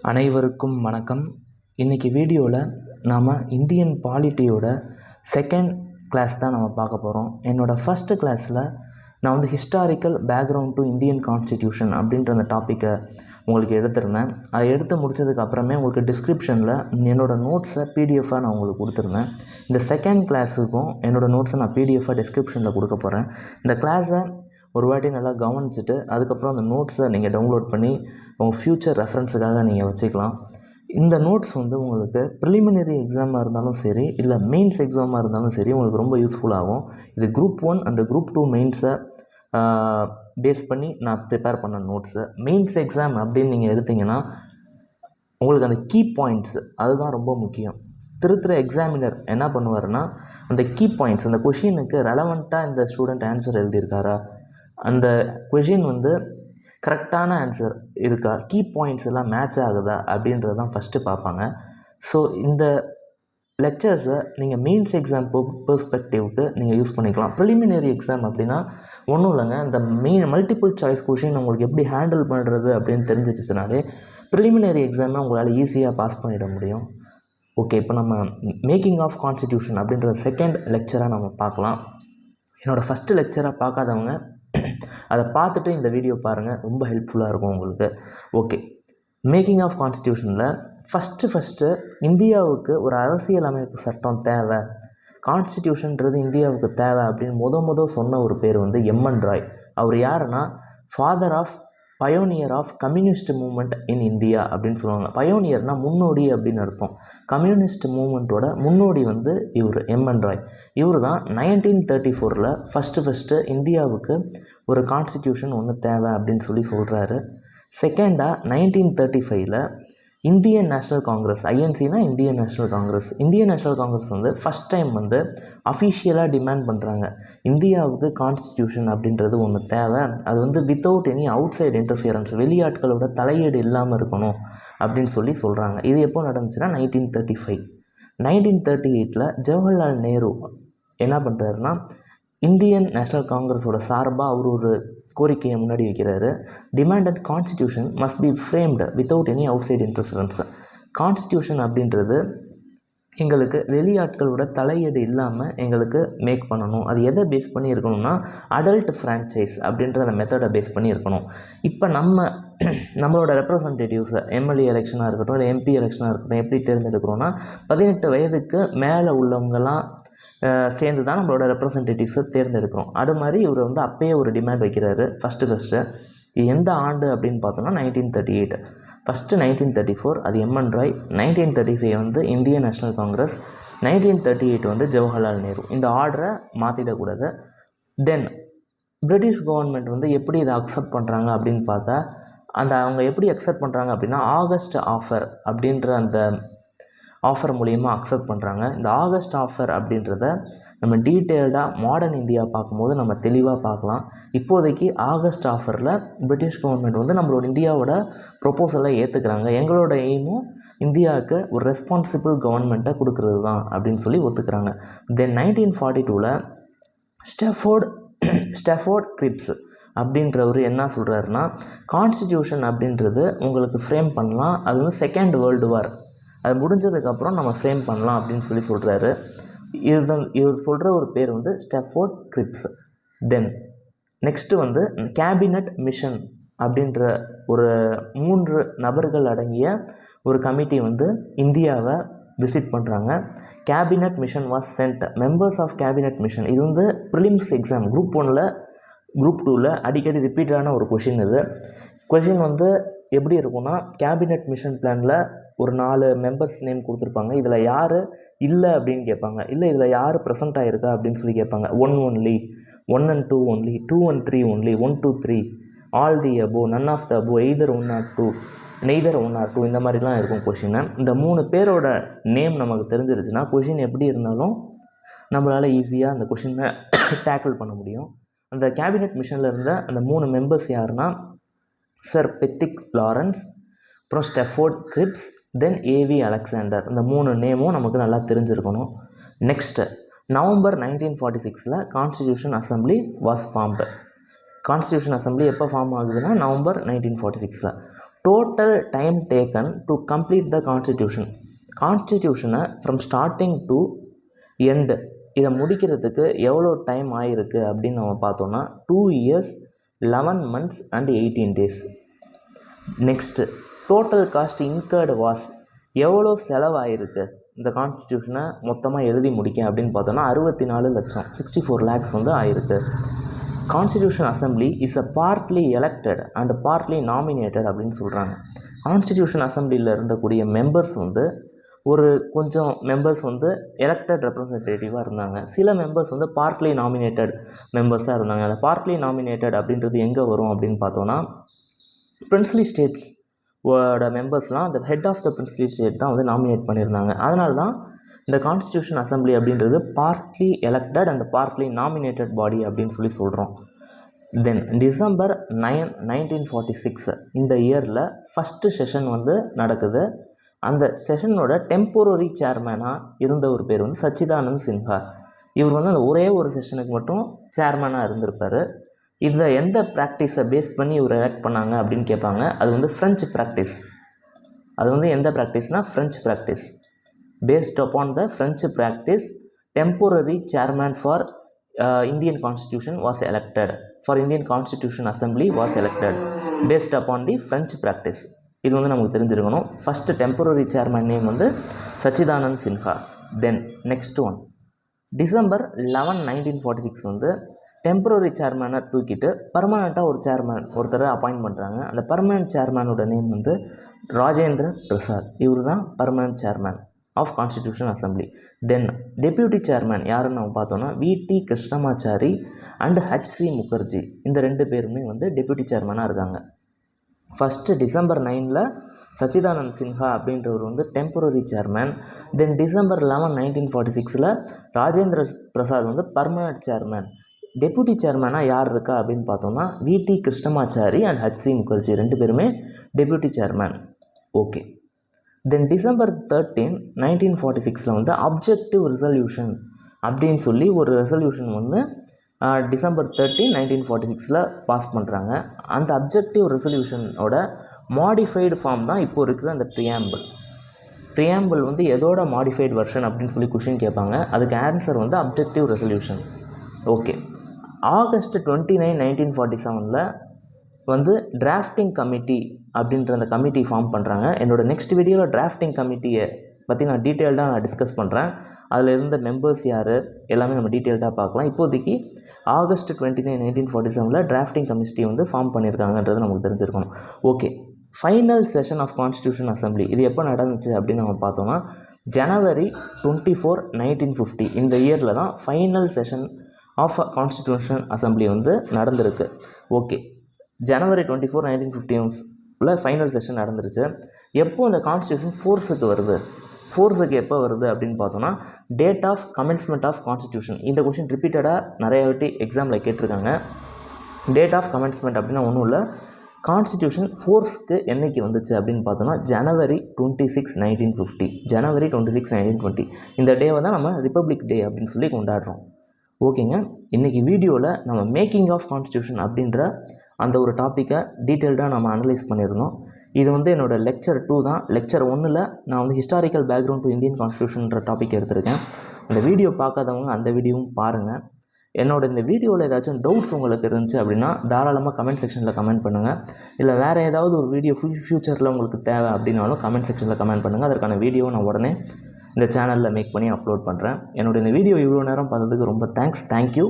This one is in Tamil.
அனைவருக்கும் வணக்கம். இன்றைக்கி வீடியோவில் நாம் இந்தியன் பாலிட்டியோட செகண்ட் கிளாஸ் தான் நம்ம பார்க்க போகிறோம். என்னோடய ஃபஸ்ட்டு கிளாஸில் நான் வந்து historical background to Indian constitution அப்படின்ற அந்த டாப்பிக்கை உங்களுக்கு எடுத்திருந்தேன். அதை எடுத்து முடித்ததுக்கு அப்புறமே உங்களுக்கு டிஸ்கிரிப்ஷனில் என்னோடய நோட்ஸை பிடிஎஃபாக நான் உங்களுக்கு கொடுத்துருந்தேன். இந்த செகண்ட் கிளாஸுக்கும் என்னோடய நோட்ஸை நான் பிடிஎஃபாக டிஸ்கிரிப்ஷனில் கொடுக்க போகிறேன். இந்த கிளாஸை ஒரு வாட்டி நல்லா கவனிச்சுட்டு அதுக்கப்புறம் அந்த நோட்ஸை நீங்கள் டவுன்லோட் பண்ணி உங்கள் ஃப்யூச்சர் ரெஃபரன்ஸுக்காக நீங்கள் வச்சுக்கலாம். இந்த நோட்ஸ் வந்து உங்களுக்கு ப்ரிலிமினரி எக்ஸாமாக இருந்தாலும் சரி, இல்லை மெயின்ஸ் எக்ஸாமாக இருந்தாலும் சரி, உங்களுக்கு ரொம்ப யூஸ்ஃபுல்லாகும். இது குரூப் 1 அண்ட் குரூப் 2 மெயின்ஸை பேஸ் பண்ணி நான் ப்ரிப்பேர் பண்ண நோட்ஸு. மெயின்ஸ் எக்ஸாம் அப்படின்னு நீங்கள் எடுத்திங்கன்னா உங்களுக்கு அந்த கீ பாயிண்ட்ஸ் அதுதான் ரொம்ப முக்கியம். திருத்துற எக்ஸாமினர் என்ன பண்ணுவாருன்னா, அந்த கீ பாயிண்ட்ஸ், அந்த கொஷினுக்கு ரெலவெண்ட்டாக இந்த ஸ்டூடெண்ட் ஆன்சர் எழுதியிருக்காரா, அந்த கொஷின் வந்து கரெக்டான ஆன்சர் இருக்கா, கீ பாயிண்ட்ஸ் எல்லாம் மேட்ச் ஆகுதா அப்படின்றது தான் ஃபஸ்ட்டு பார்ப்பாங்க. ஸோ இந்த லெக்சர்ஸை நீங்கள் மெயின்ஸ் எக்ஸாம் பெர்ஸ்பெக்டிவ்க்கு நீங்கள் யூஸ் பண்ணிக்கலாம். ப்ரிலிமினரி எக்ஸாம் அப்படின்னா ஒன்றும் இல்லைங்க, இந்த மல்டிபிள் சாய்ஸ் கொஷின் உங்களுக்கு எப்படி ஹேண்டில் பண்ணுறது அப்படின்னு தெரிஞ்சிச்சுனாலே ப்ரிலிமினரி எக்ஸாமை உங்களால் ஈஸியாக பாஸ் பண்ணிட முடியும். ஓகே, இப்போ நம்ம மேக்கிங் ஆஃப் கான்ஸ்டிடியூஷன் அப்படின்ற செகண்ட் லெக்சராக நம்ம பார்க்கலாம். என்னோடய ஃபஸ்ட்டு லெக்சராக பார்க்காதவங்க அதை பார்த்துட்டு இந்த வீடியோ பாருங்கள், ரொம்ப ஹெல்ப்ஃபுல்லாக இருக்கும் உங்களுக்கு. ஓகே, மேக்கிங் ஆஃப் கான்ஸ்டிடியூஷனில் ஃபஸ்ட்டு இந்தியாவுக்கு ஒரு அரசியல் அமைப்பு சட்டம் தேவை, கான்ஸ்டிடியூஷன்றது இந்தியாவுக்கு தேவை அப்படின்னு சொன்ன ஒரு பேர் வந்து எம்என் ராய். அவர் யாருன்னா father of pioneer of communist movement in India அப்படின்னு சொல்லுவாங்க. பயோனியர்னால் முன்னோடி அப்படின்னு அர்த்தம். கம்யூனிஸ்ட் மூமெண்ட்டோட முன்னோடி வந்து இவர் எம்என் ராய். இவர் தான் 1934 ஃபஸ்ட்டு இந்தியாவுக்கு ஒரு கான்ஸ்டிடியூஷன் ஒன்று தேவை அப்படின்னு சொல்கிறாரு. செகண்டாக 1935 இந்தியன் நேஷ்னல் காங்கிரஸ், ஐஎன்சினா இந்தியன் நேஷ்னல் காங்கிரஸ் வந்து ஃபஸ்ட் டைம் வந்து அஃபிஷியலாக டிமாண்ட் பண்ணுறாங்க, இந்தியாவுக்கு கான்ஸ்டிடியூஷன் அப்படின்றது ஒன்று தேவை, அது வந்து without any outside interference, வெளியாட்களோட தலையீடு இல்லாமல் இருக்கணும் அப்படின்னு சொல்கிறாங்க. இது எப்போ நடந்துச்சுன்னா 1935. 1938 ஜவஹர்லால் நேரு என்ன பண்ணுறாருன்னா, இந்தியன் நேஷ்னல் காங்கிரஸோட சார்பாக அவர் ஒரு கோரிக்கையை முன்னாடி வைக்கிறாரு. Demanded constitution must be framed without any out side interference. Constitution அப்படின்றது எங்களுக்கு வெளியாட்களோட தலையீடு இல்லாமல் எங்களுக்கு மேக் பண்ணணும். அது எதை பேஸ் பண்ணி இருக்கணும்னா அடல்ட் ஃப்ரான்ச்சைஸ் அப்படின்ற அந்த மெத்தடை பேஸ் பண்ணி இருக்கணும். இப்போ நம்மளோட ரெப்ரசன்டேட்டிவ்ஸை எம்எல்ஏ எலெக்ஷனாக இருக்கட்டும், இல்லை எம்பி எலெக்ஷனாக இருக்கட்டும், எப்படி தேர்ந்தெடுக்கிறோன்னா 18 வயதுக்கு மேலே உள்ளவங்கலாம் சேர்ந்து தான் நம்மளோட ரெப்ரசன்டேட்டிவ்ஸை தேர்ந்தெடுக்கிறோம். அது மாதிரி இவர் வந்து அப்பயே ஒரு டிமாண்ட் வைக்கிறாரு. ஃபஸ்ட்டு இது எந்த ஆண்டு அப்படின்னு பார்த்தோன்னா 1938. ஃபஸ்ட்டு 1934 அது எம்என் ராய், 1935 வந்து இந்தியன் நேஷ்னல் காங்கிரஸ், 1938 வந்து ஜவஹர்லால் நேரு. இந்த ஆர்டரை மாற்றிடக்கூடாது. தென் பிரிட்டிஷ் கவர்மெண்ட் வந்து எப்படி இதை அக்செப்ட் பண்ணுறாங்க அப்படின்னு பார்த்தா, அவங்க எப்படி அக்செப்ட் பண்ணுறாங்க அப்படின்னா ஆகஸ்ட் ஆஃபர் அப்படின்ற அந்த ஆஃபர் மூலிமா அக்செப்ட் பண்ணுறாங்க. இந்த ஆகஸ்ட் ஆஃபர் அப்படின்றத நம்ம டீட்டெயில்டாக மாடர்ன் இந்தியா பார்க்கும்போது நம்ம தெளிவாக பார்க்கலாம். இப்போதைக்கு ஆகஸ்ட் ஆஃபரில் பிரிட்டிஷ் கவர்மெண்ட் வந்து நம்மளோட இந்தியாவோட ப்ரொப்போசலை ஏற்றுக்கிறாங்க. எங்களோட எய்மும் இந்தியாவுக்கு ஒரு ரெஸ்பான்சிபிள் கவர்மெண்ட்டை கொடுக்கறது தான் அப்படின்னு ஒத்துக்கிறாங்க. தென் 1942 ஸ்டெஃபோர்ட் கிரிப்ஸ் அப்படின்றவர் என்ன சொல்கிறாருன்னா, கான்ஸ்டிடியூஷன் அப்படின்றது உங்களுக்கு ஃப்ரேம் பண்ணலாம், அது வந்து செகண்ட் வேர்ல்டு வார் அது முடிஞ்சதுக்கப்புறம் நம்ம ஃப்ரேம் பண்ணலாம் அப்படின்னு சொல்கிறாரு. இவர் சொல்கிற ஒரு பேர் வந்து ஸ்டெஃபோர்ட் கிரிப்ஸ். தென் நெக்ஸ்ட்டு வந்து கேபினட் மிஷன் அப்படின்ற ஒரு 3 நபர்கள் அடங்கிய ஒரு கமிட்டி வந்து இந்தியாவை விசிட் பண்ணுறாங்க. Cabinet mission was sent, members of cabinet mission. இது வந்து ப்ரிலிம்ஸ் எக்ஸாம் குரூப் 1 குரூப் 2 அடிக்கடி ரிப்பீட்டான ஒரு கொஷின். இது கொஷின் வந்து எப்படி இருக்குன்னா, கேபினட் மிஷன் பிளானில் ஒரு 4 மெம்பர்ஸ் நேம் கொடுத்துருப்பாங்க. இதில் யார் இல்லை அப்படின்னு கேட்பாங்க, இல்லை இதில் யார் ப்ரெசென்ட் ஆகிருக்கா அப்படின்னு கேட்பாங்க. 1 only, 1 and 2 only, 2 and 3 only, 1 2 3, all the above, none of the above, either 1 or 2, neither 1 or 2, இந்த மாதிரிலாம் இருக்கும் கொஷினை. இந்த 3 பேரோட நேம் நமக்கு தெரிஞ்சிருச்சுன்னா கொஷின் எப்படி இருந்தாலும் நம்மளால் ஈஸியாக அந்த கொஷினை டேக்கிள் பண்ண முடியும். அந்த கேபினட் மிஷனில் இருந்த அந்த 3 மெம்பர்ஸ் யாருன்னா சர் பெத்திக் லாரன்ஸ், அப்புறம் Stafford Cripps, then A V Alexander. இந்த 3 நேமும் நமக்கு நல்லா தெரிஞ்சிருக்கணும். Next November 1946 constitution assembly was formed. Constitution assembly எப்போ ஃபார்ம் ஆகுதுன்னா November 1946. Total time taken to complete the கான்ஸ்டிடியூஷனை ஃப்ரம் ஸ்டார்டிங் டு எண்டு இதை முடிக்கிறதுக்கு எவ்வளோ டைம் ஆகிருக்கு அப்படின்னு நம்ம பார்த்தோன்னா 2 years 11 months and 18 days. Next total cost incurred was எவ்வளோ செலவாயிருக்கு இந்த கான்ஸ்டிடியூஷனை மொத்தமாக எழுதி முடிக்க அப்படின்னு பார்த்தோன்னா 64 லட்சம் 64 lakhs வந்து ஆயிருக்கு. Constitution assembly is a partly elected and partly nominated அப்படின்னு சொல்கிறாங்க. கான்ஸ்டிடியூஷன் அசம்பிளியில் இருந்தக்கூடிய மெம்பர்ஸ் வந்து கொஞ்சம் மெம்பர்ஸ் வந்து எலெக்டட் ரெப்ரசன்டேட்டிவாக இருந்தாங்க. சில மெம்பர்ஸ் வந்து பார்ட்லி நாமினேட்டட் மெம்பர்ஸாக இருந்தாங்க. அந்த பார்ட்லி நாமினேட்டட் அப்படின்றது எங்கே வரும் அப்படின்னு பார்த்தோன்னா பிரின்ஸ்லி ஸ்டேட்ஸ் மெம்பர்ஸ்லாம் அந்த head of the princely state தான் வந்து நாமினேட் பண்ணியிருந்தாங்க. அதனால தான் இந்த கான்ஸ்டிடியூஷன் அசம்பிளி அப்படின்றது partly elected and partly nominated body அப்படின்னு சொல்கிறோம். தென் December 9, 1946 இந்த இயரில் ஃபஸ்ட்டு செஷன் வந்து நடக்குது. அந்த செஷனோட டெம்போரரி சேர்மேனாக இருந்த ஒரு பேர் வந்து சச்சிதானந்த் சின்ஹா. இவர் வந்து அந்த ஒரே ஒரு செஷனுக்கு மட்டும் சேர்மேனாக இருந்திருப்பார். இதில் எந்த ப்ராக்டிஸை பேஸ் பண்ணி இவர் எலெக்ட் பண்ணாங்க அப்படின்னு கேட்பாங்க. அது வந்து ஃப்ரெஞ்சு ப்ராக்டிஸ். அது வந்து எந்த ப்ராக்டிஸ்னால் French practice. Based upon the French practice temporary chairman for Indian constitution was elected for Indian constitution assembly was elected based upon the French practice. இது வந்து நமக்கு தெரிஞ்சிருக்கணும். ஃபஸ்ட்டு டெம்பரரி சேர்மேன் நேம் வந்து Sachchidanand Sinha. Then next one December 11, 1946 வந்து டெம்பரரி சேர்மேனை தூக்கிட்டு பர்மனெண்ட்டாக ஒரு சேர்மேன் ஒருத்தரை அப்பாயிண்ட் பண்ணுறாங்க. அந்த பர்மனெண்ட் சேர்மேனோட நேம் வந்து ராஜேந்திர பிரசாத். இவர் தான் permanent chairman of constitution assembly. Then deputy chairman யாருன்னு நம்ம பார்த்தோன்னா V.T. Krishnamachari and H.C. Mukherjee. இந்த 2 பேருமே வந்து டெப்யூட்டி சேர்மேனாக இருக்காங்க. ஃபஸ்ட்டு December 9 சச்சிதானந்த் சின்ஹா அப்படின்றவர் வந்து டெம்பரரி சேர்மேன். தென் December 11, 1946 ராஜேந்திர பிரசாத் வந்து பர்மனெண்ட் சேர்மேன். டெப்யூட்டி சேர்மேனாக யார் இருக்கா அப்படின்னு பார்த்தோம்னா V.T. Krishnamachari and H.C. Mukherjee 2 பேருமே டெப்யூட்டி சேர்மேன். ஓகே. தென் December 13, 1946 வந்து அப்ஜெக்டிவ் ரெசல்யூஷன் அப்படின்னு சொல்லி ஒரு ரெசல்யூஷன் வந்து December 13, 1946 பாஸ் பண்ணுறாங்க. அந்த அப்ஜெக்டிவ் ரெசல்யூஷனோட மாடிஃபைடு ஃபார்ம் தான் இப்போ இருக்கிற அந்த ப்ரியாம்பிள் வந்து எதோட மாடிஃபைடு வெர்ஷன் அப்படின்னு சொல்லி கொஷின் கேட்பாங்க. அதுக்கு ஆன்சர் வந்து அப்ஜெக்டிவ் ரெசல்யூஷன். ஓகே. August 29, 1947 வந்து டிராஃப்டிங் கமிட்டி அப்படின்ற அந்த கமிட்டி ஃபார்ம் பண்ணுறாங்க. என்னோடய நெக்ஸ்ட் வீடியோவில் டிராஃப்டிங் கமிட்டியை பற்றி நான் டீட்டெயில்டாக டிஸ்கஸ் பண்ணுறேன். அதில் இருந்த மெம்பர்ஸ் யார் எல்லாமே நம்ம டீட்டெயில்டாக பார்க்கலாம். இப்போதைக்கு August 29, 1947 டிராஃப்டிங் கமிட்டி வந்து ஃபார்ம் பண்ணியிருக்காங்கன்றது நமக்கு தெரிஞ்சிருக்கணும். Okay. Final session of constitution assembly இது எப்போ நடந்துச்சு அப்படின்னு நம்ம பார்த்தோம்னா January 24, 1950 இந்த இயரில் தான் final session of constitution assembly வந்து நடந்திருக்கு. ஓகே. January 24, 1950 ஃபைனல் செஷன் நடந்துருச்சு. எப்போ இந்த கான்ஸ்டிடியூஷன் ஃபோர்ஸுக்கு எப்போ வருது அப்படின்னு பார்த்தோன்னா date of commencement of constitution. இந்த கொஷின் ரிப்பீட்டடாக நிறைய வாட்டி எக்ஸாமில் கேட்டிருக்காங்க. டேட் ஆஃப் கமென்ஸ்மெண்ட் அப்படின்னா ஒன்றும் இல்லை, கான்ஸ்டிடியூஷன் ஃபோர்ஸ்க்கு என்றைக்கு வந்துச்சு அப்படின்னு பார்த்தோன்னா January 26, 1950 January 26, 1920 இந்த டேவை தான் நம்ம ரிப்பப்ளிக் டே அப்படின்னு சொல்லி கொண்டாடுறோம். ஓகேங்க. இன்றைக்கி வீடியோவில் நம்ம மேக்கிங் ஆஃப் கான்ஸ்டிடியூஷன் அப்படின்ற அந்த ஒரு டாப்பிக்கை டீட்டெயில்டாக நம்ம அனலைஸ் பண்ணியிருந்தோம். இது வந்து என்னோடய லெக்சர் 2 தான். லெக்சர் 1 நான் வந்து ஹிஸ்டாரிக்கல் பேக்ரவுண்ட் டு இந்தியன் கான்ஸ்டிடியூஷன்ற டாபிக் எடுத்திருக்கேன். அந்த வீடியோ பார்க்காதவங்க அந்த வீடியோவும் பாருங்கள். இந்த வீடியோவில் ஏதாச்சும் டவுட்ஸ் உங்களுக்கு இருந்துச்சு அப்படின்னா தாராளமாக கமெண்ட் செக்ஷனில் கமெண்ட் பண்ணுங்கள். இல்லை வேறு ஏதாவது ஒரு வீடியோ ஃப்யூச்சரில் உங்களுக்கு தேவை அப்படின்னாலும் கமெண்ட் செக்ஷனில் கமெண்ட் பண்ணுங்கள். அதற்கான வீடியோவை நான் உடனே இந்த சேனலில் மேக் பண்ணி அப்லோட் பண்ணுறேன். இந்த வீடியோ இவ்வளோ நேரம் பார்த்ததுக்கு ரொம்ப தேங்க்யூ.